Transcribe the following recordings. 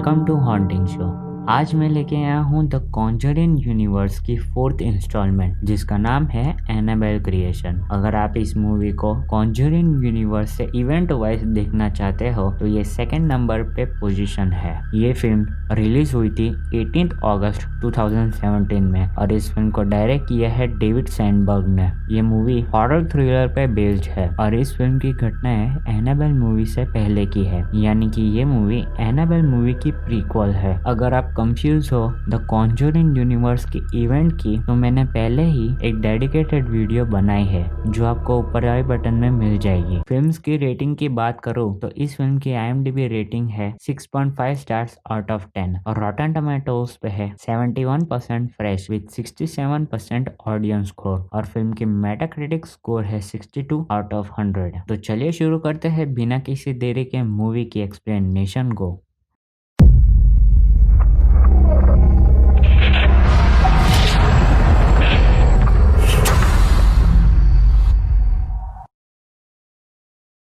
Welcome to haunting show. आज मैं लेके आया हूँ द कॉन्जरिंग यूनिवर्स की 4th इंस्टॉलमेंट जिसका नाम है एनाबेल क्रिएशन। अगर आप इस मूवी को कॉन्जरिंग यूनिवर्स से इवेंट वाइज देखना चाहते हो तो ये 2nd नंबर पे पोजीशन है। ये फिल्म रिलीज हुई थी 18 अगस्त 2017 में और इस फिल्म को डायरेक्ट किया है डेविड सैंडबर्ग ने। ये मूवी हॉरर थ्रिलर पे बेस्ड है और इस फिल्म की घटनाएं एनाबेल मूवी से पहले की है, यानी कि ये मूवी एनाबेल मूवी की प्रीक्वल है। अगर आप कंफ्यूज हो द कॉन्जरिंग यूनिवर्स की इवेंट की तो मैंने पहले ही एक डेडिकेटेड वीडियो बनाई है जो आपको ऊपर आई बटन में मिल जाएगी। फिल्म्स की रेटिंग की बात करूँ तो इस फिल्म की IMDb रेटिंग है 6.5 स्टार्स आउट ऑफ 10 और रॉटन टोमेटोज पे है 71% फ्रेश विद 67% ऑडियंस स्कोर और फिल्म की मेटाक्रिटिक स्कोर है 62 आउट ऑफ 100। तो चलिए शुरू करते हैं बिना किसी देरी के मूवी की एक्सप्लेनेशन को।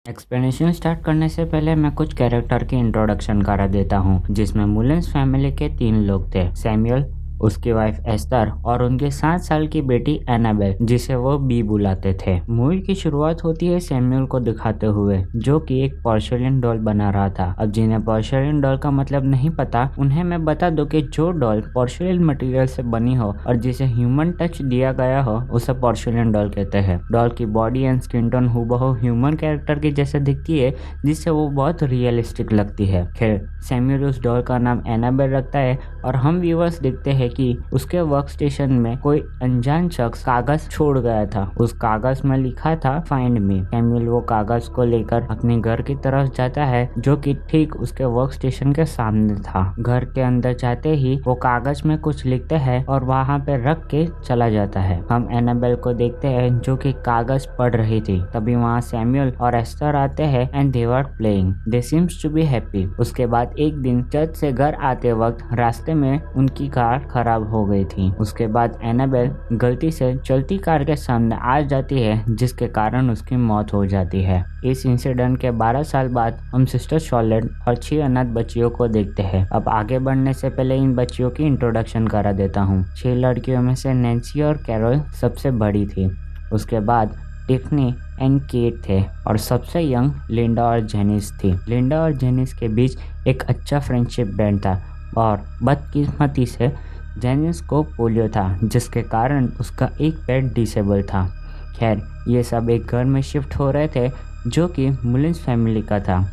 एक्सप्लेनेशन स्टार्ट करने से पहले मैं कुछ कैरेक्टर की इंट्रोडक्शन करा देता हूँ, जिसमें मुलेंस फैमिली के 3 लोग थे। सैमुअल, उसकी वाइफ एस्तर और उनके 7 साल की बेटी एनाबेल, जिसे वो बी बुलाते थे। मूवी की शुरुआत होती है सैमुअल को दिखाते हुए जो कि एक पोर्सेलिन डॉल बना रहा था। अब जिन्हें पोर्सेलिन डॉल का मतलब नहीं पता, उन्हें मैं बता दूं कि जो डॉल पोर्सेलिन मटेरियल से बनी हो और जिसे ह्यूमन टच दिया गया हो उसे पोर्सेलिन डॉल कहते हैं। डॉल की बॉडी एंड स्किन टोन हूबहू ह्यूमन कैरेक्टर की जैसे दिखती है, जिससे वो बहुत रियलिस्टिक लगती है। खैर, सैमुअल उस डॉल का नाम एनाबेल रखता है और हम व्यूअर्स देखते हैं कि उसके वर्क स्टेशन में कोई अनजान शख्स कागज छोड़ गया था। उस कागज में लिखा था फाइंड मी। सैमुअल वो कागज को लेकर अपने घर की तरफ जाता है जो कि ठीक उसके वर्क स्टेशन के सामने था। घर के अंदर जाते ही वो कागज में कुछ लिखते हैं और वहाँ पे रख के चला जाता है। हम एनाबेल को देखते हैं जो कि कागज पढ़ रही थी। तभी वहाँ सैमुअल और एस्टर आते हैं and they were playing. They seems to be happy. उसके बाद एक दिन चर्च से घर आते वक्त रास्ते में उनकी कार खराब हो गई थी। उसके बाद एनाबेल गलती से चलती कार के सामने आ जाती है जिसके कारण उसकी मौत हो जाती है। इस इंसिडेंट के 12 साल बाद हम सिस्टर शॉर्लेट और 6 अनाथ बच्चियों को देखते हैं। अब आगे बढ़ने से पहले इन बच्चियों की इंट्रोडक्शन करा देता हूँ। 6 लड़कियों में से नैन्सी और कैरोल सबसे बड़ी थी। उसके बाद टिफनी एंड केट थे और सबसे यंग लिंडा और जेनिस थी। लिंडा और जेनिस के बीच एक अच्छा फ्रेंडशिप बैंड था और बदकिस्मती से जेनिस को पोलियो था जिसके कारण उसका एक पैर डिसेबल था। खैर, ये सब एक घर में शिफ्ट हो रहे थे जो कि मुलिन्स फैमिली का था।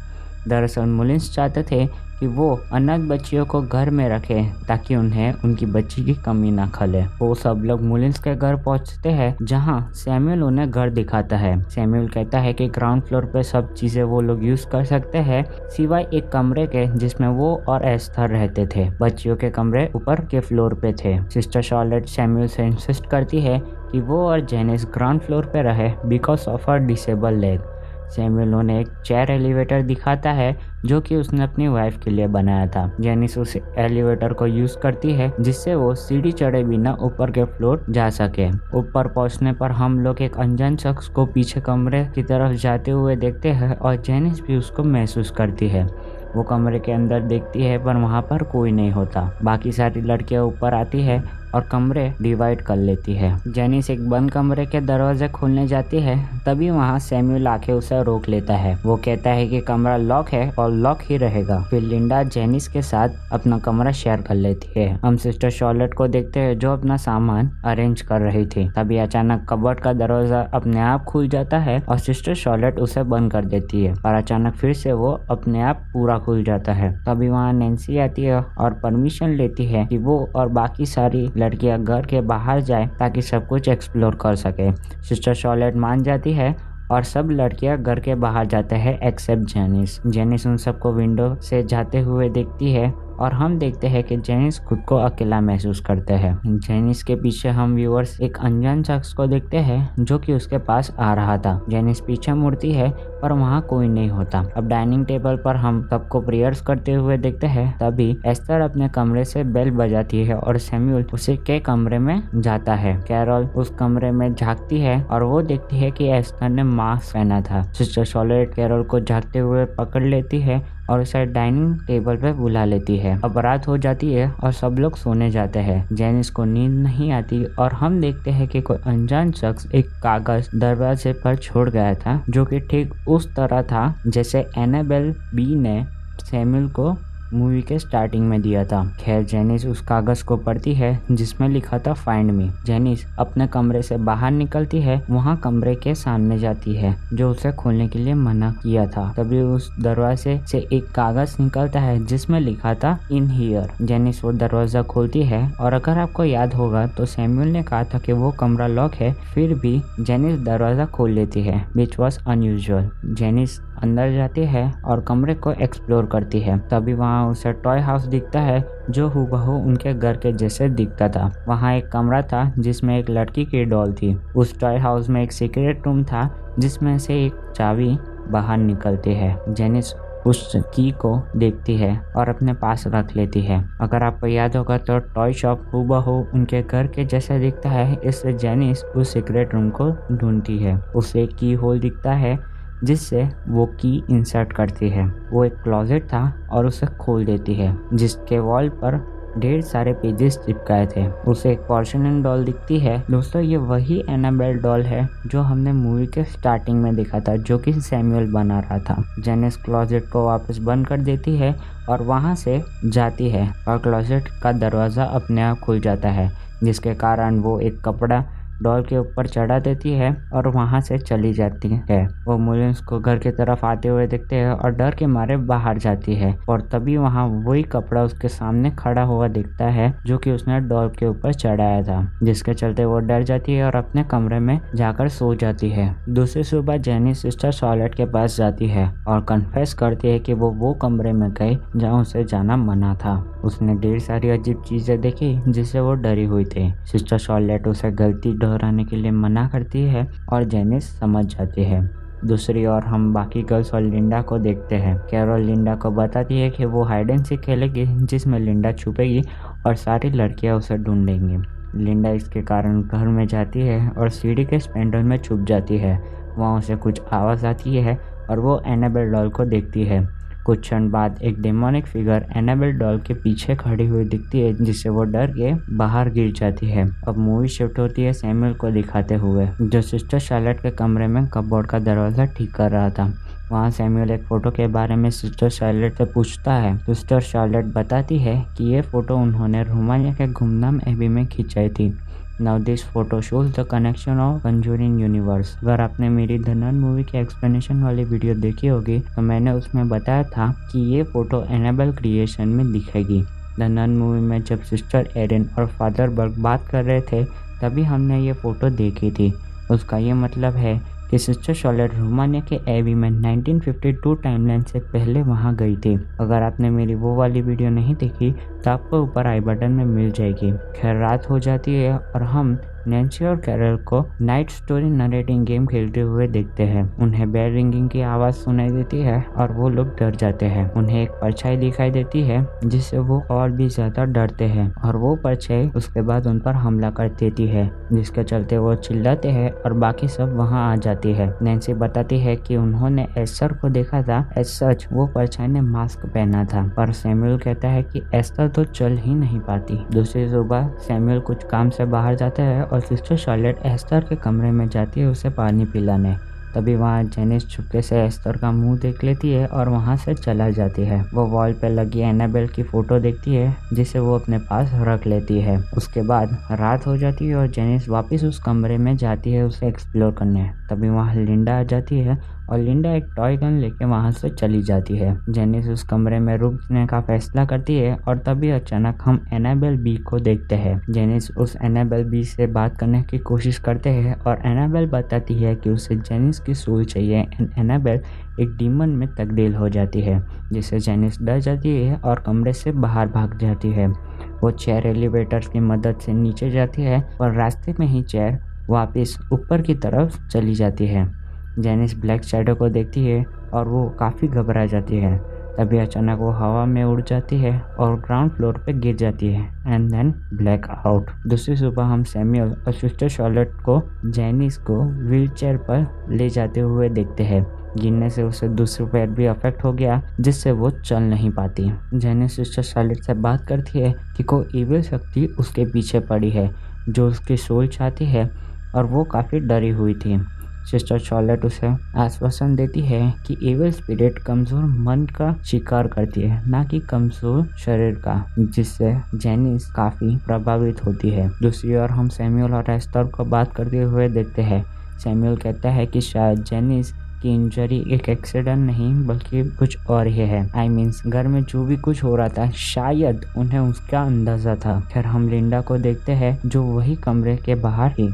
दरअसल मुलिन्स चाहते थे कि वो अनाथ बच्चियों को घर में रखें ताकि उन्हें उनकी बच्ची की कमी ना खले। वो सब लोग मुलिन्स के घर पहुंचते हैं जहां सैमुअल उन्हें घर दिखाता है। सैमुअल कहता है कि ग्राउंड फ्लोर पे सब चीजें वो लोग यूज कर सकते हैं सिवाय एक कमरे के जिसमें वो और एस्थर रहते थे। बच्चियों के कमरे ऊपर के फ्लोर पे थे। सिस्टर शॉर्लेट सैमुअल से इंसिस्ट करती है कि वो और जेनिस ग्राउंड फ्लोर पे रहे because of her disable leg. Samuel उन्हें एक चेयर एलिवेटर दिखाता है जो कि उसने अपनी वाइफ के लिए बनाया था। जेनिस उस एलिवेटर को यूज करती है जिससे वो सीढ़ी चढ़े बिना ऊपर के फ्लोर जा सके। ऊपर पहुंचने पर हम लोग एक अनजान शख्स को पीछे कमरे की तरफ जाते हुए देखते हैं और जेनिस भी उसको महसूस करती है। वो कमरे के अंदर देखती है पर वहाँ पर कोई नहीं होता। बाकी सारी लड़कियाँ ऊपर आती है और कमरे डिवाइड कर लेती है। जेनिस एक बंद कमरे के दरवाजे खोलने जाती है, तभी वहाँ सैमुअल आके उसे रोक लेता है। वो कहता है कि कमरा लॉक है और लॉक ही रहेगा। फिर लिंडा जेनिस के साथ अपना कमरा शेयर कर लेती है। हम सिस्टर शॉर्लेट को देखते हैं जो अपना सामान अरेंज कर रही थी। तभी अचानक कबर्ड का दरवाजा अपने आप खुल जाता है और सिस्टर शॉर्लेट उसे बंद कर देती है और अचानक फिर से वो अपने आप पूरा खुल जाता है। तभी वहाँ नैन्सी आती है और परमिशन लेती है कि वो और बाकी सारी लड़कियां घर के बाहर जाए ताकि सब कुछ एक्सप्लोर कर सके। सिस्टर शॉर्लेट मान जाती है और सब लड़कियां घर के बाहर जाते हैं एक्सेप्ट जेनिस। जेनिस उन सबको विंडो से जाते हुए देखती है और हम देखते हैं कि जेनिस खुद को अकेला महसूस करते हैं। जेनिस के पीछे हम व्यूअर्स एक अनजान शख्स को देखते हैं जो कि उसके पास आ रहा था। जेनिस पीछे मुड़ती है पर वहाँ कोई नहीं होता। अब डाइनिंग टेबल पर हम सबको प्रेयर्स करते हुए देखते हैं। तभी एस्तर अपने कमरे से बेल बजाती है और सैमुअल उसे के कमरे में जाता है। कैरोल उस कमरे में झांकती है और वो देखती है कि एस्तर ने मास्क पहना था। सिस्टर शॉर्लेट कैरोल को झांकते हुए पकड़ लेती है और उसे डाइनिंग टेबल पे बुला लेती है। अब रात हो जाती है और सब लोग सोने जाते हैं। जेनिस को नींद नहीं आती और हम देखते हैं कि कोई अनजान शख्स एक कागज दरवाजे पर छोड़ गया था, जो कि ठीक उस तरह था जैसे एनाबेल बी ने सैमुअल को मूवी के स्टार्टिंग में दिया था। खैर, जेनिस उस कागज को पढ़ती है जिसमें लिखा था फाइंड मी। जेनिस अपने कमरे से बाहर निकलती है, वहाँ कमरे के सामने जाती है जो उसे खोलने के लिए मना किया था। तभी उस दरवाजे से एक कागज निकलता है जिसमें लिखा था इन हियर। जेनिस वो दरवाजा खोलती है और अगर आपको याद होगा तो सैमुअल ने कहा था कि वो कमरा लॉक है, फिर भी जेनिस दरवाजा खोल लेती है, विच वॉज अनयूजुअल। जेनिस अंदर जाती है और कमरे को एक्सप्लोर करती है। तभी वहाँ उसे टॉय हाउस दिखता है जो हूबहू उनके घर के जैसे दिखता था। वहाँ एक कमरा था जिसमें एक लड़की की डॉल थी। उस टॉय हाउस में एक सीक्रेट रूम था जिसमें से एक चाबी बाहर निकलती है। जेनिस उस की को देखती है और अपने पास रख लेती है। अगर आपको याद होगा तो टॉय शॉप हूबहू उनके घर के जैसा दिखता है, इससे जेनिस उस सीक्रेट रूम को ढूंढती है। उसे एक की होल दिखता है जिससे वो की इंसर्ट करती है। वो एक क्लोजेट था और उसे खोल देती है जिसके वॉल पर ढेर सारे पेजेस चिपकाए थे। उसे एक पोर्सलेन डॉल दिखती है। दोस्तों, ये वही एनाबेल डॉल है जो हमने मूवी के स्टार्टिंग में देखा था, जो कि सैमुअल बना रहा था। जेनिस क्लोजेट को वापस बंद कर देती है और वहां से जाती है और क्लोजेट का दरवाज़ा अपने आप खुल जाता है, जिसके कारण वो एक कपड़ा डॉल के ऊपर चढ़ा देती है और वहां से चली जाती है। वो मुलेंस को घर की तरफ आते हुए देखते हैं और डर के मारे बाहर जाती है और तभी वहां वही कपड़ा उसके सामने खड़ा हुआ दिखता है जो कि उसने डॉल के ऊपर चढ़ाया था, जिसके चलते वो डर जाती है और अपने कमरे में जाकर सो जाती है। दूसरी सुबह जेनिस सिस्टर शार्लेट के पास जाती है और कन्फेस करती है कि वो कमरे में गई जहाँ उसे जाना मना था। उसने ढेर सारी अजीब चीजें देखी जिससे वो डरी हुई थी। सिस्टर शार्लेट उसे गलती दोहराने के लिए मना करती है और जेनिस समझ जाती है। दूसरी ओर हम बाकी गर्ल्स और लिंडा को देखते हैं। कैरोल लिंडा को बताती है कि वो हाइड एंड सीक खेलेगी जिसमें लिंडा छुपेगी और सारी लड़कियां उसे ढूंढेंगी। लिंडा इसके कारण घर में जाती है और सीढ़ी के स्पैंडल में छुप जाती है। वहाँ उसे कुछ आवाज़ आती है और वो एनाबेल डॉल को देखती है। कुछ क्षण बाद एक डेमोनिक फिगर एनाबेल डॉल के पीछे खड़ी हुई दिखती है, जिससे वो डर के बाहर गिर जाती है। अब मूवी शिफ्ट होती है सैमुअल को दिखाते हुए, जो सिस्टर शार्लेट के कमरे में कपबोर्ड का दरवाजा ठीक कर रहा था। वहाँ सैमुअल एक फ़ोटो के बारे में सिस्टर शार्लेट से पूछता है। सिस्टर शार्लेट बताती है कि ये फ़ोटो उन्होंने रोमानिया के गुमनाम एबी में खिंचाई थी। Now this photo shows the connection of Conjuring universe. अगर आपने मेरी द नन मूवी की एक्सप्लेनेशन वाली वीडियो देखी होगी तो मैंने उसमें बताया था कि ये फोटो एनाबेल क्रिएशन में दिखेगी। द नन मूवी में जब सिस्टर एरिन और फादर बर्ग बात कर रहे थे तभी हमने ये फोटो देखी थी। उसका ये मतलब है कि सिस्टर शार्लेट रोमानिया के एबी में 1952 टाइमलाइन से पहले वहां गई थी। अगर आपने मेरी वो वाली वीडियो नहीं देखी तो आपको ऊपर आई बटन में मिल जाएगी। खैर, रात हो जाती है और हम नैन्सी और कैरल को नाइट स्टोरी नरेटिंग गेम खेलते हुए देखते हैं। उन्हें बेल रिंगिंग की आवाज़ सुनाई देती है और वो लोग डर जाते हैं। उन्हें एक परछाई दिखाई देती है जिससे वो और भी ज़्यादा डरते हैं और वो परछाई उसके बाद उन पर हमला कर देती है, जिसके चलते वो चिल्लाते हैं और बाकी सब वहाँ आ जाती है। नैन्सी बताती है कि उन्होंने एस्टर को देखा था। एज सच वो परछाई ने मास्क पहना था, पर सैमुअल कहता है कि एस्टर तो चल ही नहीं पाती। दूसरी सुबह सैमुअल कुछ काम से बाहर जाता है और सिस्टर शार्लेट एस्टर के कमरे में जाती है उसे पानी पिलाने। तभी वहाँ जेनिस चुपके से एस्टर का मुंह देख लेती है और वहाँ से चला जाती है। वो वॉल पे लगी एनाबेल की फोटो देखती है जिसे वो अपने पास रख लेती है। उसके बाद रात हो जाती है और जेनिस वापस उस कमरे में जाती है उसे एक्सप्लोर करने। तभी वहाँ लिंडा आ जाती है और लिंडा एक टॉय गन लेके वहाँ से चली जाती है। जेनिस उस कमरे में रुकने का फैसला करती है और तभी अचानक हम एनाबेल बी को देखते हैं। जेनिस उस एनाबेल बी से बात करने की कोशिश करते हैं और एनाबेल बताती है कि उसे जेनिस की सोल चाहिए एंड एनाबेल एक डीमन में तब्दील हो जाती है, जिससे जेनिस डर जाती है और कमरे से बाहर भाग जाती है। वो चेयर एलिवेटर्स की मदद से नीचे जाती है और रास्ते में ही चेयर वापस ऊपर की तरफ चली जाती है। जेनिस ब्लैक शैडो को देखती है और वो काफ़ी घबरा जाती है। तभी अचानक वो हवा में उड़ जाती है और ग्राउंड फ्लोर पे गिर जाती है एंड देन ब्लैक आउट। दूसरी सुबह हम सैमुअल और सिस्टर शार्लेट को जेनिस को व्हीलचेयर पर ले जाते हुए देखते हैं। गिरने से उसे दूसरा पैर भी अफेक्ट हो गया, जिससे वो चल नहीं पाती। जेनिस सिस्टर शार्लेट से बात करती है कि कोई इविल शक्ति उसके पीछे पड़ी है जो उसकी सोल चाहती है, और वो काफ़ी डरी हुई थी। सिस्टर शार्लेट उसे आश्वासन देती है कि इविल स्पिरिट कमज़ोर मन का शिकार करती है, ना कि कमज़ोर शरीर का, जिससे जेनिस काफ़ी प्रभावित होती है। दूसरी ओर हम सैमुअल और एस्तर को बात करते हुए देखते हैं। सैमुअल कहता है कि शायद जेनिस की इंजरी एक एक्सीडेंट नहीं बल्कि कुछ और ही है। आई मीन्स घर में जो भी कुछ हो रहा था शायद उन्हें उसका अंदाजा था। फिर हम लिंडा को देखते हैं जो वही कमरे के बाहर ही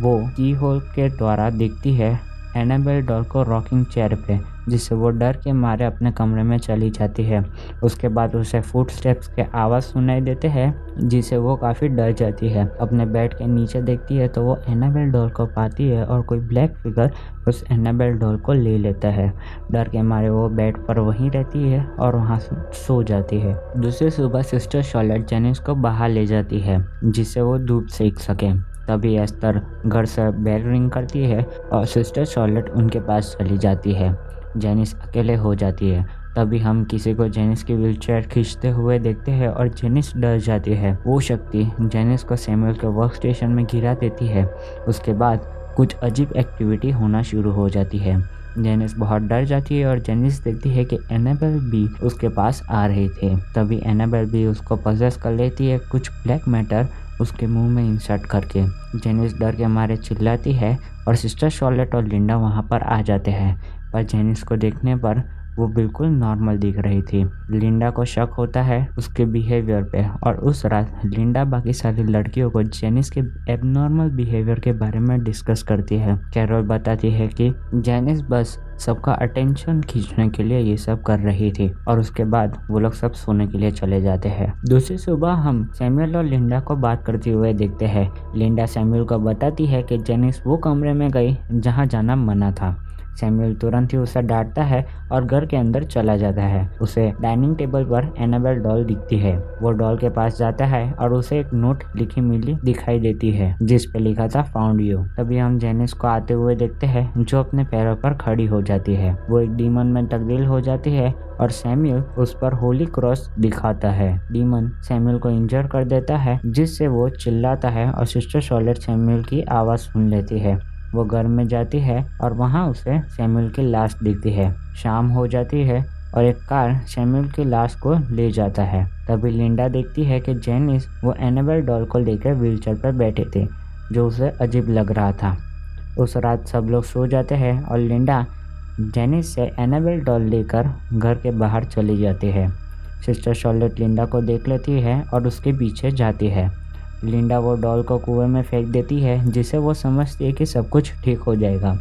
वो की होल के द्वारा देखती है एनाबेल डॉल को रॉकिंग चेयर पे, जिससे वो डर के मारे अपने कमरे में चली जाती है। उसके बाद उसे फुट स्टेप्स के आवाज़ सुनाई देते हैं, जिससे वो काफ़ी डर जाती है। अपने बेड के नीचे देखती है तो वो एनाबेल डॉल को पाती है और कोई ब्लैक फिगर उस एनाबेल डॉल को ले लेता है। डर के मारे वो बेड पर वहीं रहती है और वहाँ सो जाती है। दूसरी सुबह सिस्टर शार्लेट जेनिस को बाहर ले जाती है जिससे वो धूप सेक सके। तभी एस्तर घर से बेल रिंग करती है और सिस्टर शार्लेट उनके पास चली जाती है। जेनिस अकेले हो जाती है। तभी हम किसी को जेनिस की व्हीलचेयर खींचते हुए देखते हैं और जेनिस डर जाती है। वो शक्ति जेनिस को सैमुअल के वर्क स्टेशन में गिरा देती है। उसके बाद कुछ अजीब एक्टिविटी होना शुरू हो जाती है। जेनिस बहुत डर जाती है और जेनिस देखती है कि एनाबेल भी उसके पास आ रहे थे। तभी एनाबेल भी उसको पजेस कर लेती है, कुछ ब्लैक मैटर उसके मुंह में इंसर्ट करके। जेनिस डर के मारे चिल्लाती है और सिस्टर शार्लेट और लिंडा वहाँ पर आ जाते हैं, पर जेनिस को देखने पर वो बिल्कुल नॉर्मल दिख रही थी। लिंडा को शक होता है उसके बिहेवियर पे और उस रात लिंडा बाकी सारी लड़कियों को जेनिस के एबनॉर्मल बिहेवियर के बारे में डिस्कस करती है। कैरोल बताती है कि जेनिस बस सबका अटेंशन खींचने के लिए ये सब कर रही थी और उसके बाद वो लोग सब सोने के लिए चले जाते हैं। दूसरी सुबह हम सैमुअल और लिंडा को बात करते हुए देखते हैं। लिंडा सैमुअल को बताती है कि जेनिस वो कमरे में गई जहाँ जाना मना था। सैमुअल तुरंत ही उसे डांटता है और घर के अंदर चला जाता है। उसे डाइनिंग टेबल पर एनाबेल डॉल दिखती है। वो डॉल के पास जाता है और उसे एक नोट लिखी मिली दिखाई देती है जिस पे लिखा था फाउंड यू। तभी हम जेनिस को आते हुए देखते हैं जो अपने पैरों पर खड़ी हो जाती है। वो एक डीमन में तब्दील हो जाती है और सैमुअल उस पर होली क्रॉस दिखाता है। डीमन सैमुअल को इंजर कर देता है जिससे वो चिल्लाता है और सिस्टर शार्लेट सैमुअल की आवाज़ सुन लेती है। वो घर में जाती है और वहाँ उसे सैमुअल की लाश दिखती है। शाम हो जाती है और एक कार सैमुअल की लाश को ले जाता है। तभी लिंडा देखती है कि जेनिस वो एनाबेल डॉल को लेकर व्हीलचेयर पर बैठे थे, जो उसे अजीब लग रहा था। उस रात सब लोग सो जाते हैं और लिंडा जेनिस से एनाबेल डॉल लेकर घर के बाहर चली जाती है। सिस्टर शार्लेट लिंडा को देख लेती है और उसके पीछे जाती है। लिंडा वो डॉल को कुएं में फेंक देती है जिससे वो समझती है कि सब कुछ ठीक हो जाएगा।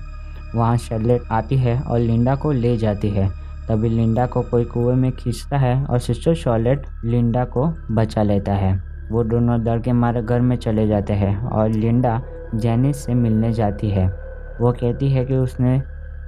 वहाँ शार्लेट आती है और लिंडा को ले जाती है। तभी लिंडा को कोई कुएं में खींचता है और सिस्टर शार्लेट लिंडा को बचा लेता है। वो दोनों डर के मारे घर में चले जाते हैं और लिंडा जेनिस से मिलने जाती है। वो कहती है कि उसने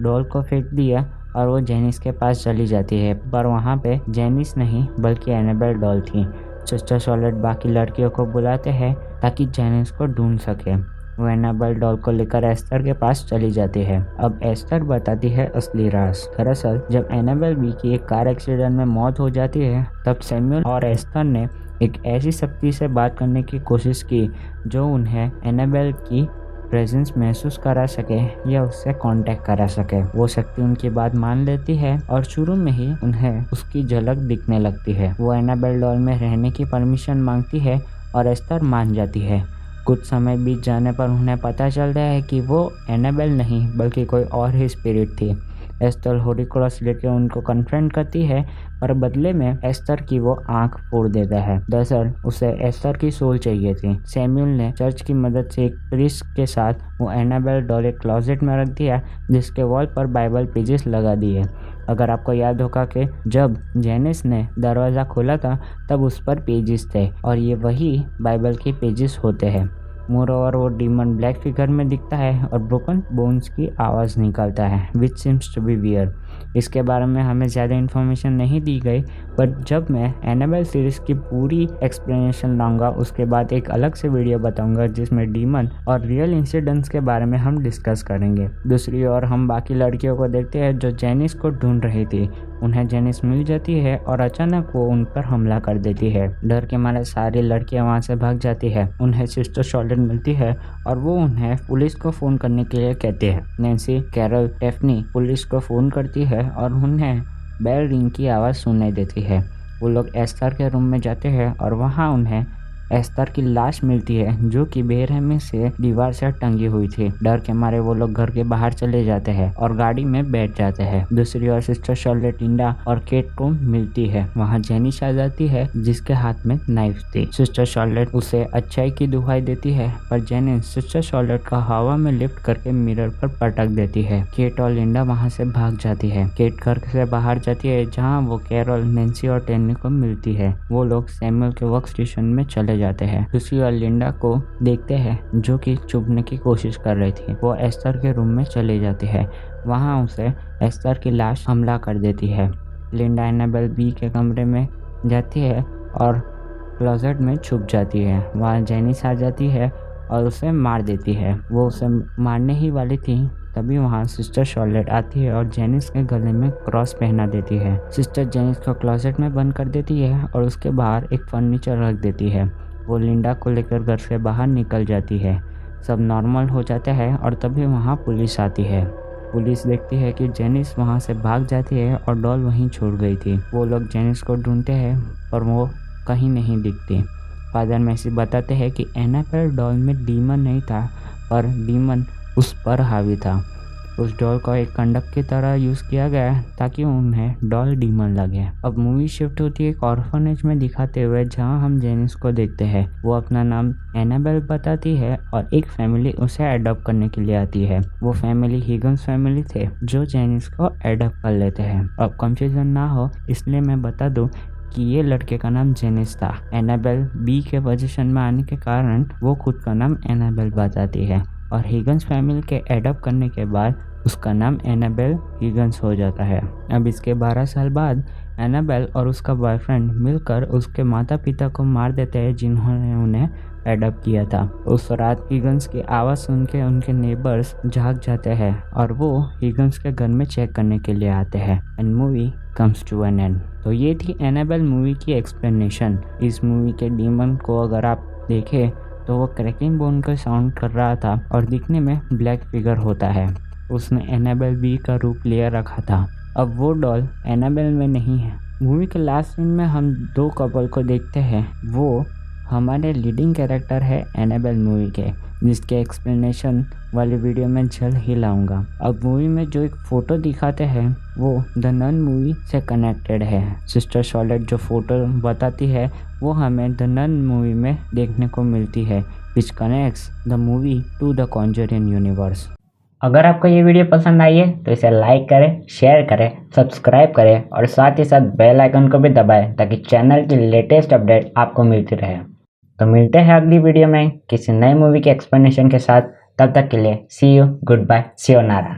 डॉल को फेंक दिया और वो जेनिस के पास चली जाती है, पर वहाँ पे जेनिस नहीं बल्कि एनाबेल डॉल थी। सिस्टर शार्लेट बाकी लड़कियों को बुलाते हैं ताकि जेनिस को ढूंढ सके। वो एनाबेल डॉल को लेकर एस्तर के पास चली जाती है। अब एस्तर बताती है असली राज। दरअसल जब एनाबेल बी की एक कार एक्सीडेंट में मौत हो जाती है तब सैमुअल और एस्तर ने एक ऐसी शक्ति से बात करने की कोशिश की जो उन्हें एनाबेल की प्रेजेंस महसूस करा सके या उससे कांटेक्ट करा सके। वो शक्ति उनकी बात मान लेती है और शुरू में ही उन्हें उसकी झलक दिखने लगती है। वो एनाबेल डॉल में रहने की परमिशन मांगती है और एस्तर मान जाती है। कुछ समय बीत जाने पर उन्हें पता चलता है कि वो एनाबेल नहीं बल्कि कोई और ही स्पिरिट थी। एस्तर होली क्रॉस लेकर उनको कन्फ्रंट करती है, पर बदले में एस्तर की वो आंख फोड़ देता है। दरअसल उसे एस्तर की सोल चाहिए थी। सैमुअल ने चर्च की मदद से एक प्रीस्ट के साथ वो एनाबेल डॉल एक क्लोजेट में रख दिया जिसके वॉल पर बाइबल पेजेस लगा दिए। अगर आपको याद होगा कि जब जेनिस ने दरवाज़ा खोला था तब उस पर पेजेस थे और ये वही बाइबल के पेजेस होते हैं। मोर ओवर वो डीमन ब्लैक फिगर में दिखता है और ब्रोकन बोन्स की आवाज़ निकालता है विच सिम्स टू बी वियर। इसके बारे में हमें ज़्यादा इन्फॉर्मेशन नहीं दी गई, बट जब मैं एनाबेल सीरीज़ की पूरी एक्सप्लेनेशन लाऊंगा उसके बाद एक अलग से वीडियो बताऊंगा जिसमें डीमन और रियल इंसिडेंट्स के बारे में हम डिस्कस करेंगे। दूसरी ओर हम बाकी लड़कियों को देखते हैं जो जेनिस को ढूंढ रही थी। उन्हें जेनिस मिल जाती है और अचानक वो उन पर हमला कर देती है। डर के मारे सारी लड़कियां वहां से भाग जाती है। उन्हें सिस्टर शार्लेट मिलती है और वो उन्हें पुलिस को फ़ोन करने के लिए कहती है। नैन्सी, कैरल, टेफनी पुलिस को फ़ोन करती है और उन्हें बेल रिंग की आवाज़ सुनाई देती है। वो लोग एस्थर के रूम में जाते हैं और वहाँ उन्हें एस्थर की लाश मिलती है जो कि बेरहमी से दीवार से टंगी हुई थी। डर के मारे वो लोग घर के बाहर चले जाते हैं और गाड़ी में बैठ जाते हैं। दूसरी ओर सिस्टर शार्लेट, लिंडा और केट को मिलती है। वहाँ जेनिस आ जाती है जिसके हाथ में नाइफ थी। सिस्टर शार्लेट उसे अच्छाई की दुहाई देती है पर जेनिस सिस्टर शार्लेट का हवा में लिफ्ट करके मिरर पर पटक देती है। केट और लिंडा वहाँ से भाग जाती है। केट घर से बाहर जाती है जहाँ वो कैरल, नैन्सी और टेनी को मिलती है। वो लोग सैमुअल के वर्क स्टेशन में चले जाते हैं। दूसरी ओर लिंडा को देखते हैं जो कि छुपने की कोशिश कर रही थी। वो एस्थर के रूम में चली जाती है। वहाँ उसे एस्थर की लाश हमला कर देती है। लिंडा एनाबेल बी के कमरे में जाती है और क्लोजेट में छुप जाती है। वहाँ जेनिस आ जाती है और उसे मार देती है। वो उसे मारने ही वाली थी तभी वहाँ सिस्टर शार्लेट आती है और जेनिस के गले में क्रॉस पहना देती है। सिस्टर जेनिस को क्लोजेट में बंद कर देती है और उसके बाहर एक फर्नीचर रख देती है। वो लिंडा को लेकर घर से बाहर निकल जाती है। सब नॉर्मल हो जाता है और तभी वहाँ पुलिस आती है। पुलिस देखती है कि जेनिस वहाँ से भाग जाती है और डॉल वहीं छोड़ गई थी। वो लोग जेनिस को ढूंढते हैं पर वो कहीं नहीं दिखती। फादर मैसी बताते हैं कि एनाबेल डॉल में डीमन नहीं था पर डीमन उस पर हावी था। उस डॉल को एक कंडक की तरह यूज़ किया गया ताकि उन्हें डॉल डीमन लगे। अब मूवी शिफ्ट होती है एक ऑर्फनेज में दिखाते हुए जहां हम जेनिस को देखते हैं। वो अपना नाम एनाबेल बताती है और एक फैमिली उसे अडॉप्ट करने के लिए आती है। वो फैमिली हिगन्स फैमिली थे जो जेनिस को अडॉप्ट कर लेते हैं। अब कंफ्यूजन ना हो इसलिए मैं बता दूं कि ये लड़के का नाम जेनिस था। एनाबेल बी के पोजीशन में आने के कारण वो खुद का नाम एनाबेल बताती है और हिगन्स फैमिली के एडॉप्ट करने के बाद उसका नाम एनाबेल हिगन्स हो जाता है। अब इसके 12 साल बाद एनाबेल और उसका बॉयफ्रेंड मिलकर उसके माता पिता को मार देते हैं जिन्होंने उन्हें एडॉप्ट किया था। उस रात हिगन्स की आवाज़ सुन के उनके नेबर्स जाग जाते हैं और वो हिगन्स के घर में चेक करने के लिए आते हैं and movie comes to an end. तो ये थी एनाबेल मूवी की एक्सप्लेनेशन। इस मूवी के डीमन को अगर आप देखें तो वो क्रैकिंग बोन का साउंड कर रहा था और दिखने में ब्लैक फिगर होता है। उसने एनाबेल बी का रूप ले रखा था। अब वो डॉल एनाबेल में नहीं है। मूवी के लास्ट सीन में हम दो कपल को देखते हैं। वो हमारे लीडिंग कैरेक्टर है एनाबेल मूवी के, जिसके एक्सप्लेनेशन वाली वीडियो में जल्द ही लाऊंगा। अब मूवी में जो एक फ़ोटो दिखाते हैं वो द नन मूवी से कनेक्टेड है। सिस्टर शार्लेट जो फ़ोटो बताती है वो हमें द नन मूवी में देखने को मिलती है, which connects the movie two the Conjuring universe. अगर आपको ये वीडियो पसंद आई है तो इसे लाइक करें, शेयर करें, सब्सक्राइब करें और साथ ही साथ बेल आइकन को भी दबाएं ताकि चैनल की लेटेस्ट अपडेट आपको मिलती रहे। तो मिलते हैं अगली वीडियो में किसी नई मूवी के एक्सप्लेनेशन के साथ। तब तक के लिए see you, goodbye, see you नारा।